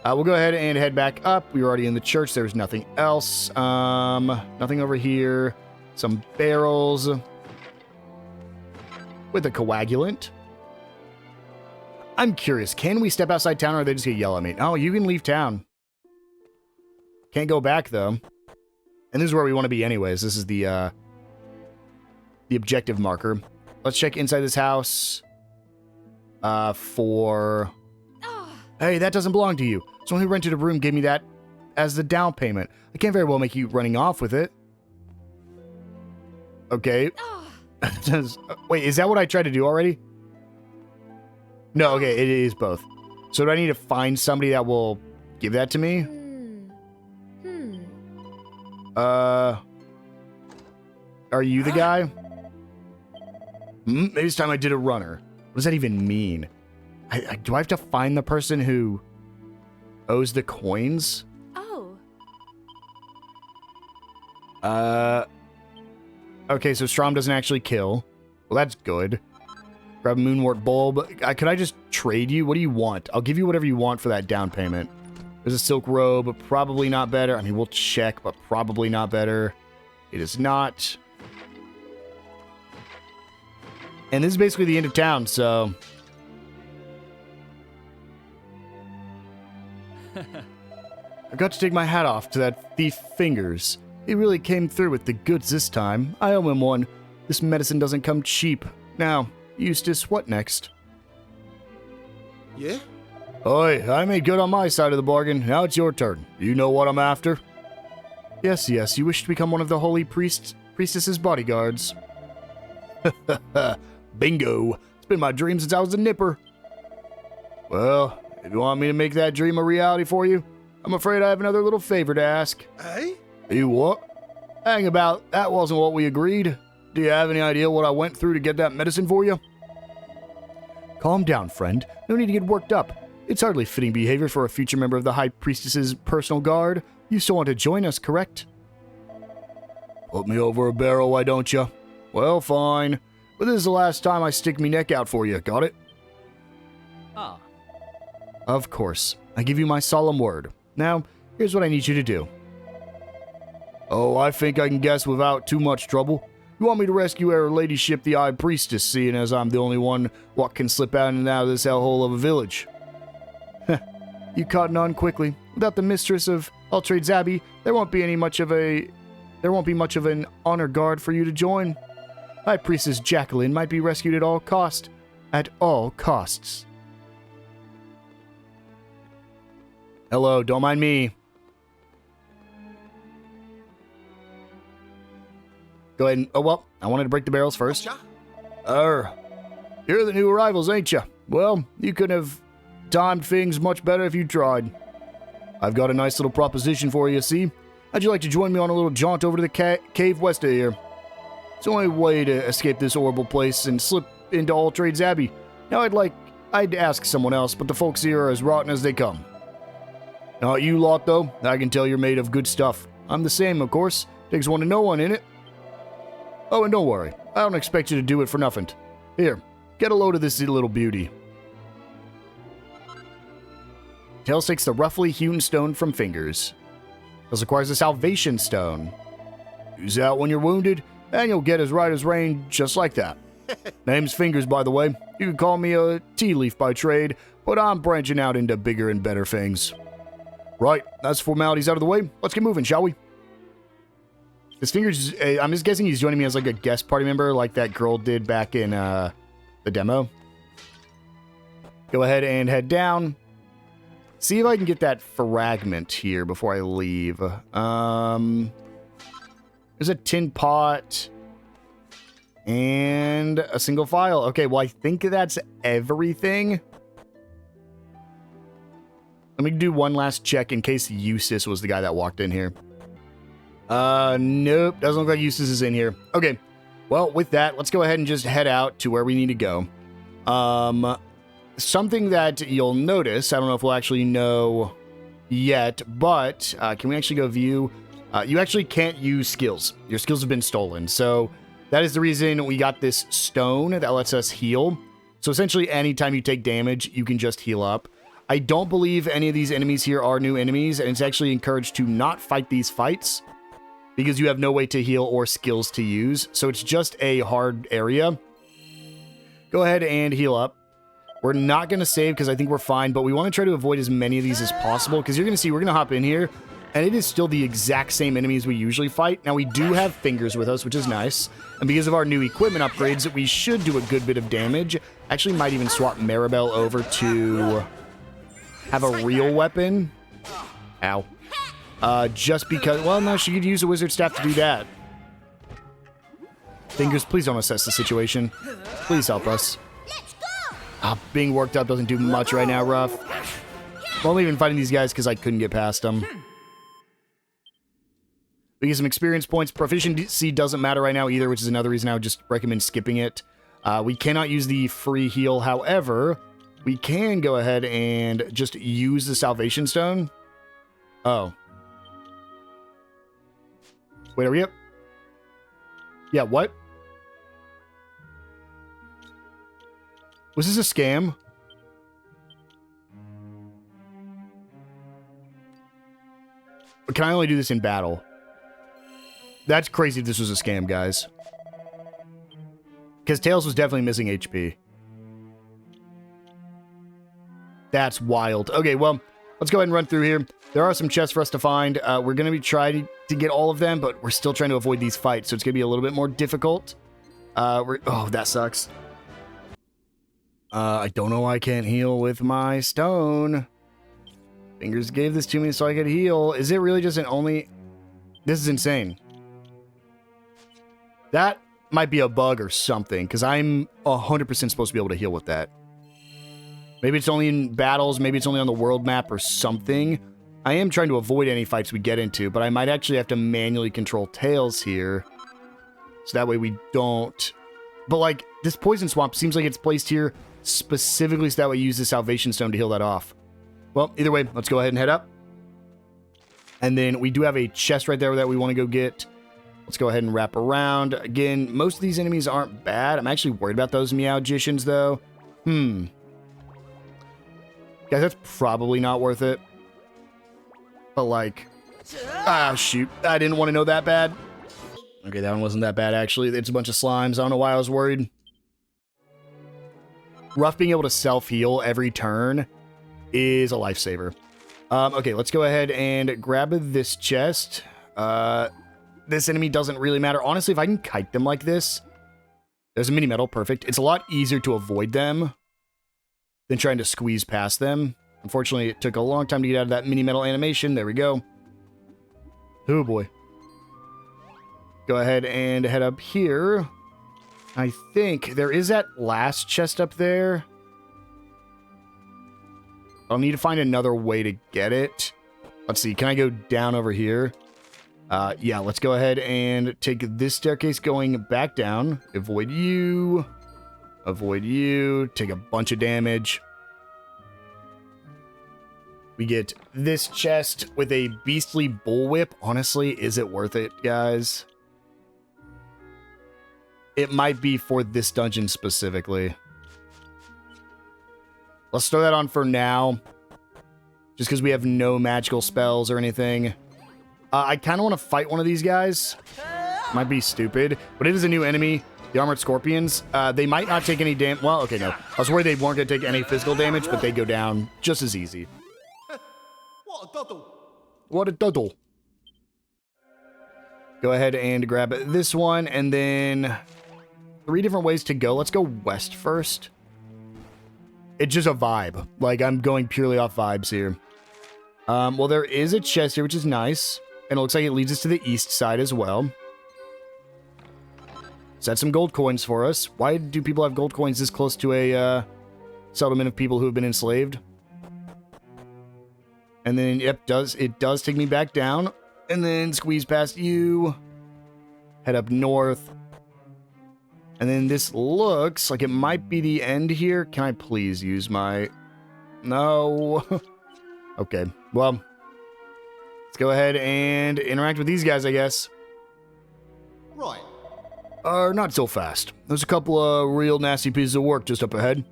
We'll go ahead and head back up. We were already in the church. There's nothing else. Nothing over here. Some barrels. With a coagulant. I'm curious. Can we step outside town, or are they just going to yell at me? Oh, you can leave town. Can't go back, though. And this is where we want to be anyways. This is the objective marker. Let's check inside this house. For... Hey, that doesn't belong to you. Someone who rented a room gave me that as the down payment. I can't very well make you running off with it. Okay. Wait, is that what I tried to do already? No, okay, it is both. So do I need to find somebody that will give that to me? Are you the guy? Maybe this time I did a runner. What does that even mean? Do I have to find the person who owes the coins? Oh. Okay, so Strom doesn't actually kill. Well, that's good. Grab a Moonwort Bulb. Could I just trade you? What do you want? I'll give you whatever you want for that down payment. There's a Silk Robe. Probably not better. I mean, we'll check, but probably not better. It is not. And this is basically the end of town, so... I've got to take my hat off to that thief Fingers. He really came through with the goods this time. I owe him one. This medicine doesn't come cheap. Now, Eustace, what next? Yeah? Oi, I made good on my side of the bargain. Now it's your turn. You know what I'm after? Yes, you wish to become one of the holy priestess's bodyguards. Bingo. It's been my dream since I was a nipper. Well, if you want me to make that dream a reality for you, I'm afraid I have another little favor to ask. Hey? You what? Hang about, that wasn't what we agreed. Do you have any idea what I went through to get that medicine for you? Calm down, friend. No need to get worked up. It's hardly fitting behavior for a future member of the High Priestess's personal guard. You still want to join us, correct? Put me over a barrel, why don't you? Well, fine. But this is the last time I stick me neck out for you, got it? Ah. Of course. I give you my solemn word. Now, here's what I need you to do. Oh, I think I can guess without too much trouble. You want me to rescue Her Ladyship the High Priestess, seeing as I'm the only one what can slip out and out of this hellhole of a village. You cotton on quickly. Without the mistress of Ultrade's Abbey, there won't be much of an honor guard for you to join. High Priestess Jacqueline might be rescued at all costs. At all costs. Hello, don't mind me. Go ahead and... Oh, well, I wanted to break the barrels first. You're the new arrivals, ain't you? Well, you could have timed things much better if you tried. I've got a nice little proposition for you, see? How'd you like to join me on a little jaunt over to the cave west of here? It's the only way to escape this horrible place and slip into All Trades Abbey. Now I'd ask someone else, but the folks here are as rotten as they come. Not you lot, though. I can tell you're made of good stuff. I'm the same, of course. Takes one to know one, innit? Oh, and don't worry. I don't expect you to do it for nothing. Here, get a load of this little beauty. Tails takes the roughly hewn stone from fingers. Tails acquires a salvation stone. Use that when you're wounded, and you'll get as right as rain just like that. Name's Fingers, by the way. You can call me a tea leaf by trade, but I'm branching out into bigger and better things. Right, that's formalities out of the way. Let's get moving, shall we? This Fingers, I'm just guessing he's joining me as like a guest party member like that girl did back in the demo. Go ahead and head down. See if I can get that fragment here before I leave. There's a tin pot and a single file. Okay, well, I think that's everything. Let me do one last check in case Eustace was the guy that walked in here. Nope, doesn't look like Eustace is in here. Okay, well, with that, let's go ahead and just head out to where we need to go. Something that you'll notice, I don't know if we'll actually know yet, but can we actually go view? You actually can't use skills. Your skills have been stolen. So that is the reason we got this stone that lets us heal. So essentially, anytime you take damage, you can just heal up. I don't believe any of these enemies here are new enemies, and it's actually encouraged to not fight these fights because you have no way to heal or skills to use. So it's just a hard area. Go ahead and heal up. We're not going to save because I think we're fine, but we want to try to avoid as many of these as possible because you're going to see we're going to hop in here, and it is still the exact same enemies we usually fight. Now, we do have Fingers with us, which is nice, and because of our new equipment upgrades, we should do a good bit of damage. Actually, might even swap Maribel over to have a real weapon. Ow. Just because, well, no, she could use a wizard staff to do that. Fingers, please don't assess the situation. Please help us. Being worked up doesn't do much right now, Ruff. I'm only even fighting these guys because I couldn't get past them. We get some experience points. Proficiency doesn't matter right now either, which is another reason I would just recommend skipping it. We cannot use the free heal. However, we can go ahead and just use the salvation stone. Oh. Wait, are we up? Yeah, what? Was this a scam? Or can I only do this in battle? That's crazy if this was a scam, guys. Because Tails was definitely missing HP. That's wild. Okay, well, let's go ahead and run through here. There are some chests for us to find. We're going to be trying to get all of them, but we're still trying to avoid these fights, so it's going to be a little bit more difficult. Oh, that sucks. I don't know why I can't heal with my stone. Fingers gave this to me so I could heal. Is it really just an only... This is insane. That might be a bug or something, because I'm 100% supposed to be able to heal with that. Maybe it's only in battles, maybe it's only on the world map or something. I am trying to avoid any fights we get into, but I might actually have to manually control Tails here. So that way we don't... But, like, this poison swamp seems like it's placed here specifically so that way you use the salvation stone to heal that off. Well, either way, let's go ahead and head up. And then we do have a chest right there that we want to go get. Let's go ahead and wrap around. Again, most of these enemies aren't bad. I'm actually worried about those Meowgicians, though. Guys, that's probably not worth it. But, like... Ah, shoot. I didn't want to know that bad. Okay, that one wasn't that bad, actually. It's a bunch of slimes. I don't know why I was worried. Ruff being able to self-heal every turn is a lifesaver. Okay, let's go ahead and grab this chest. This enemy doesn't really matter. Honestly, if I can kite them like this... There's a mini medal, perfect. It's a lot easier to avoid them than trying to squeeze past them. Unfortunately, it took a long time to get out of that mini medal animation. There we go. Oh boy. Go ahead and head up here. I think there is that last chest up there. I'll need to find another way to get it. Let's see, can I go down over here? Yeah, let's go ahead and take this staircase going back down. Avoid you. Avoid you. Take a bunch of damage. We get this chest with a beastly bullwhip. Honestly, is it worth it, guys? It might be for this dungeon specifically. Let's throw that on for now. Just because we have no magical spells or anything. I kind of want to fight one of these guys. Might be stupid, but it is a new enemy. The Armored Scorpions. They might not take any damage. Well, okay, no. I was worried they weren't going to take any physical damage, but they go down just as easy. What a doddle! What a doddle. Go ahead and grab this one, and then 3 different ways to go. Let's go west first. It's just a vibe. Like, I'm going purely off vibes here. Well, there is a chest here, which is nice. And it looks like it leads us to the east side as well. Set some gold coins for us. Why do people have gold coins this close to a settlement of people who have been enslaved? And then, yep, it does take me back down. And then squeeze past you. Head up north. And then this looks like it might be the end here. Can I please use my... No. Okay, well, let's go ahead and interact with these guys, I guess. Right. Not so fast. There's a couple of real nasty pieces of work just up ahead.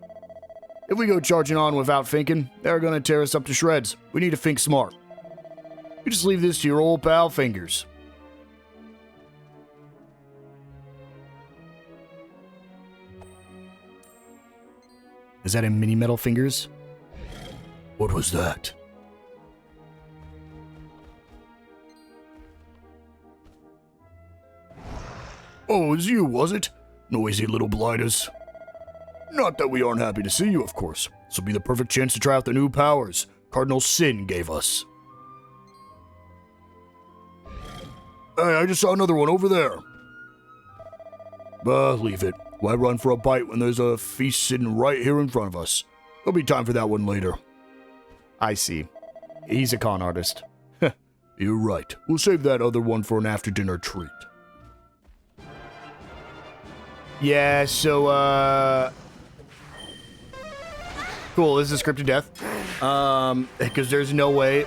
If we go charging on without thinking, they're gonna tear us up to shreds. We need to think smart. You just leave this to your old pal Fingers. Is that a mini metal Fingers? What was that? Oh, it was you, was it? Noisy little blighters. Not that we aren't happy to see you, of course. This will be the perfect chance to try out the new powers Cardinal Sin gave us. Hey, I just saw another one over there. Leave it. Why run for a bite when there's a feast sitting right here in front of us? There'll be time for that one later. I see. He's a con artist. You're right. We'll save that other one for an after-dinner treat. Yeah, so, cool, this is a scripted death. Because there's no way...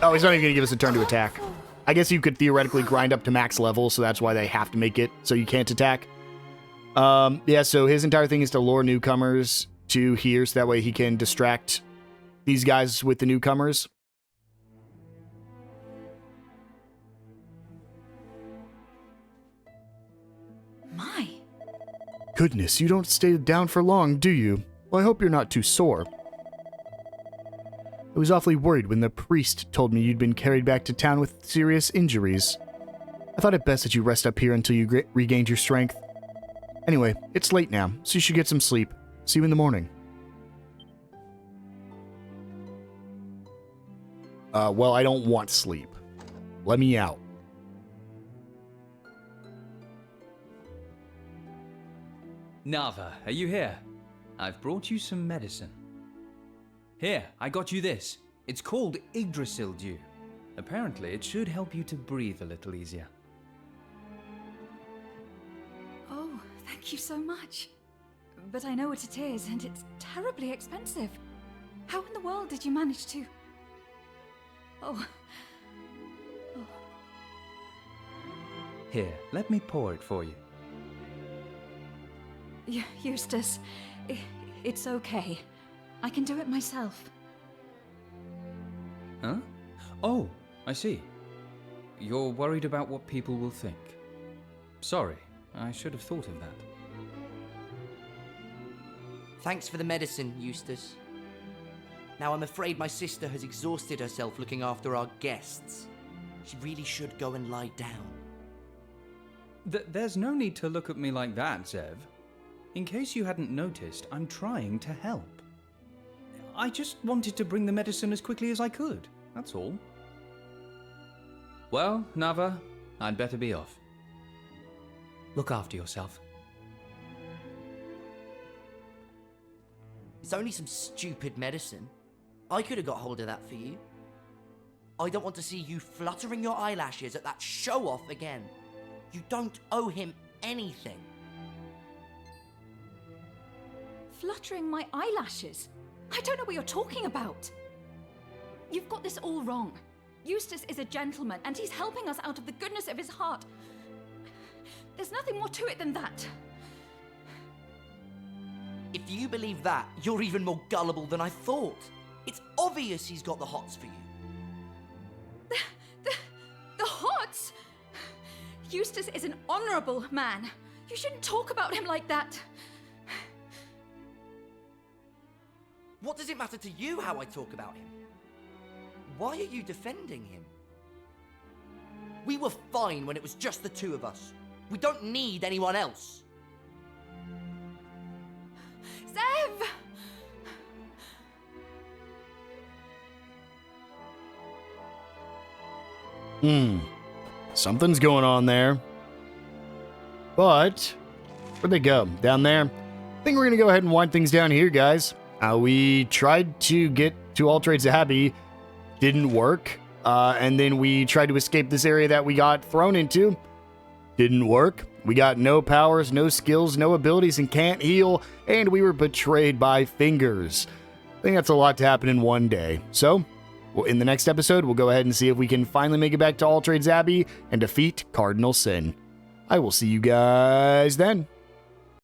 Oh, he's not even going to give us a turn to attack. I guess you could theoretically grind up to max level, so that's why they have to make it so you can't attack. Yeah, so his entire thing is to lure newcomers to here, so that way he can distract these guys with the newcomers. My. Goodness, you don't stay down for long, do you? Well, I hope you're not too sore. I was awfully worried when the priest told me you'd been carried back to town with serious injuries. I thought it best that you rest up here until you regained your strength. Anyway, it's late now, so you should get some sleep. See you in the morning. Well, I don't want sleep. Let me out. Nava, are you here? I've brought you some medicine. Here, I got you this. It's called Yggdrasil Dew. Apparently, it should help you to breathe a little easier. Oh, thank you so much. But I know what it is, and it's terribly expensive. How in the world did you manage to... Oh. Here, let me pour it for you. Eustace, it's okay. I can do it myself. Huh? Oh, I see. You're worried about what people will think. Sorry, I should have thought of that. Thanks for the medicine, Eustace. Now I'm afraid my sister has exhausted herself looking after our guests. She really should go and lie down. There's no need to look at me like that, Zev. In case you hadn't noticed, I'm trying to help. I just wanted to bring the medicine as quickly as I could, that's all. Well, Nava, I'd better be off. Look after yourself. It's only some stupid medicine. I could have got hold of that for you. I don't want to see you fluttering your eyelashes at that show-off again. You don't owe him anything. Fluttering my eyelashes? I don't know what you're talking about. You've got this all wrong. Eustace is a gentleman, and he's helping us out of the goodness of his heart. There's nothing more to it than that. If you believe that, you're even more gullible than I thought. It's obvious he's got the hots for you. The hots? Eustace is an honorable man. You shouldn't talk about him like that. What does it matter to you how I talk about him? Why are you defending him? We were fine when it was just the two of us. We don't need anyone else. Zev! Something's going on there. But, where'd they go? Down there? I think we're gonna go ahead and wind things down here, guys. We tried to get to All Trades Abbey. Didn't work. And then we tried to escape this area that we got thrown into. Didn't work. We got no powers, no skills, no abilities, and can't heal. And we were betrayed by Fingers. I think that's a lot to happen in one day. So, well, in the next episode, we'll go ahead and see if we can finally make it back to All Trades Abbey and defeat Cardinal Sin. I will see you guys then.